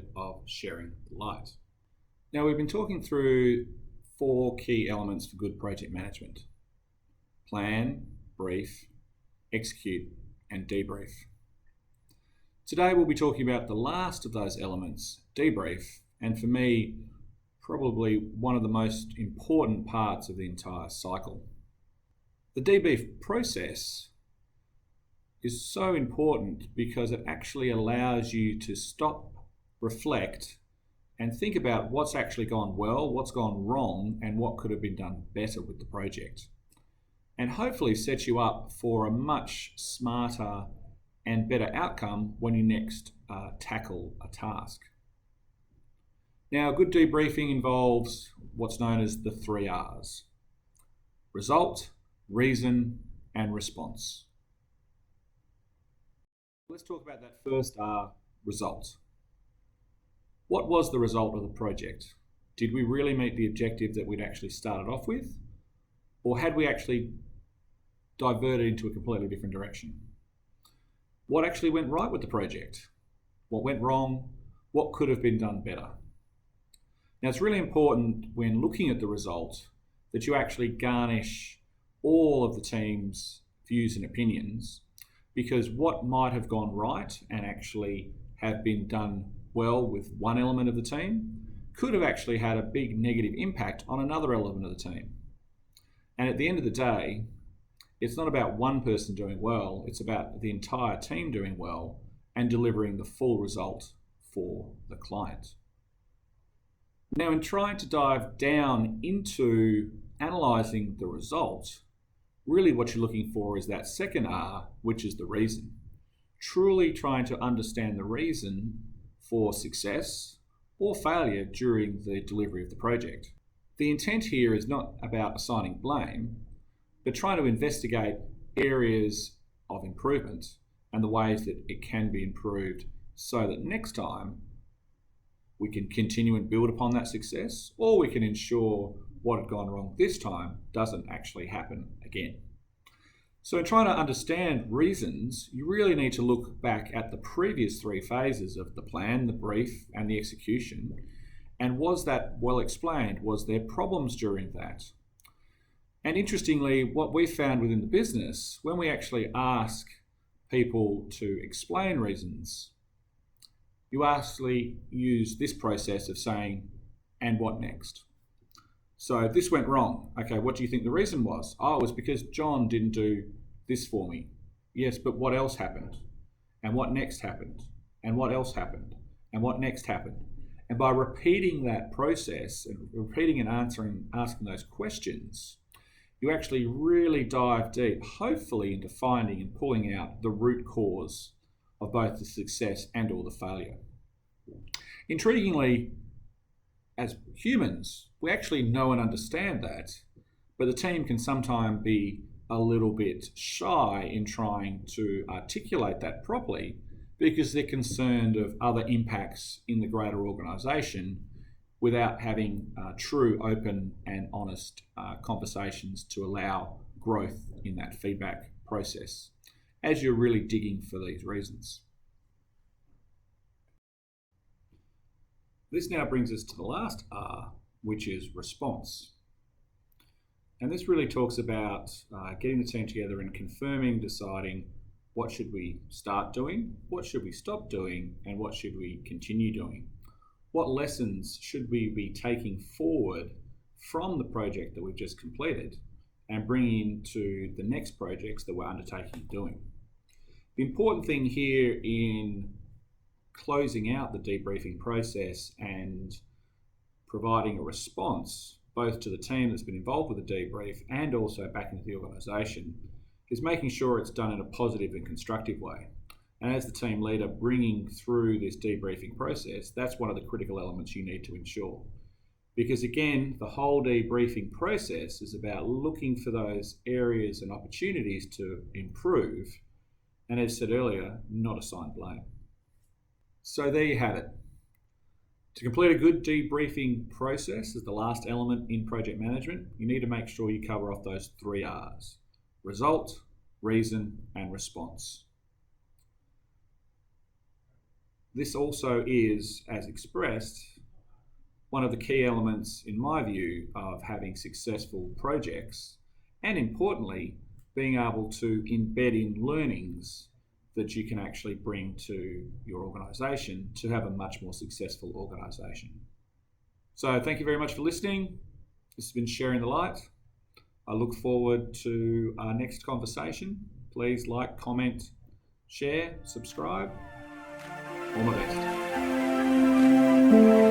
episode of Sharing the Light. Now, we've been talking through 4 key elements for good project management: plan, brief, execute, and debrief. Today we'll be talking about the last of those elements, debrief, and for me, probably one of the most important parts of the entire cycle. The debrief process is so important because it actually allows you to stop, reflect, and think about what's actually gone well, what's gone wrong, and what could have been done better with the project. And hopefully sets you up for a much smarter and better outcome when you next tackle a task. Now, good debriefing involves what's known as the 3 R's: result, reason, and response. Let's talk about that first R, result. What was the result of the project? Did we really meet the objective that we'd actually started off with? Or had we actually diverted into a completely different direction? What actually went right with the project? What went wrong? What could have been done better? Now, it's really important when looking at the result that you actually garnish all of the team's views and opinions, because what might have gone right and actually have been done well with one element of the team could have actually had a big negative impact on another element of the team. And at the end of the day, it's not about one person doing well, it's about the entire team doing well and delivering the full result for the client. Now, in trying to dive down into analysing the result, really what you're looking for is that second R, which is the reason. Truly trying to understand the reason for success or failure during the delivery of the project. The intent here is not about assigning blame, but trying to investigate areas of improvement and the ways that it can be improved so that next time we can continue and build upon that success, or we can ensure what had gone wrong this time doesn't actually happen again. So in trying to understand reasons, you really need to look back at the previous 3 phases of the plan, the brief, and the execution. And was that well explained? Was there problems during that? And interestingly, what we found within the business, when we actually ask people to explain reasons, you actually use this process of saying, and what next? So this went wrong. Okay, what do you think the reason was? Oh, it was because John didn't do this for me. Yes, but what else happened? And what next happened? And what else happened? And what next happened? And by repeating that process and repeating and asking those questions, you actually really dive deep, hopefully into finding and pulling out the root cause of both the success and or the failure. Intriguingly, as humans, we actually know and understand that, but the team can sometimes be a little bit shy in trying to articulate that properly because they're concerned of other impacts in the greater organisation without having true, open and honest conversations to allow growth in that feedback process as you're really digging for these reasons. This now brings us to the last R, which is response. And this really talks about getting the team together and confirming, deciding what should we start doing, what should we stop doing, and what should we continue doing. What lessons should we be taking forward from the project that we've just completed and bringing into the next projects that we're undertaking doing. The important thing here in closing out the debriefing process and providing a response both to the team that's been involved with the debrief and also back into the organisation is making sure it's done in a positive and constructive way. And as the team leader bringing through this debriefing process, that's one of the critical elements you need to ensure. Because again, the whole debriefing process is about looking for those areas and opportunities to improve, and as said earlier, not assign blame. So there you have it. To complete a good debriefing process as the last element in project management, you need to make sure you cover off those 3 R's: result, reason, and response. this also is, as expressed, one of the key elements, in my view, of having successful projects, and importantly, being able to embed in learnings that you can actually bring to your organisation to have a much more successful organisation. So thank you very much for listening. This has been Sharing the Light. I look forward to our next conversation. Please like, comment, share, subscribe. All my best.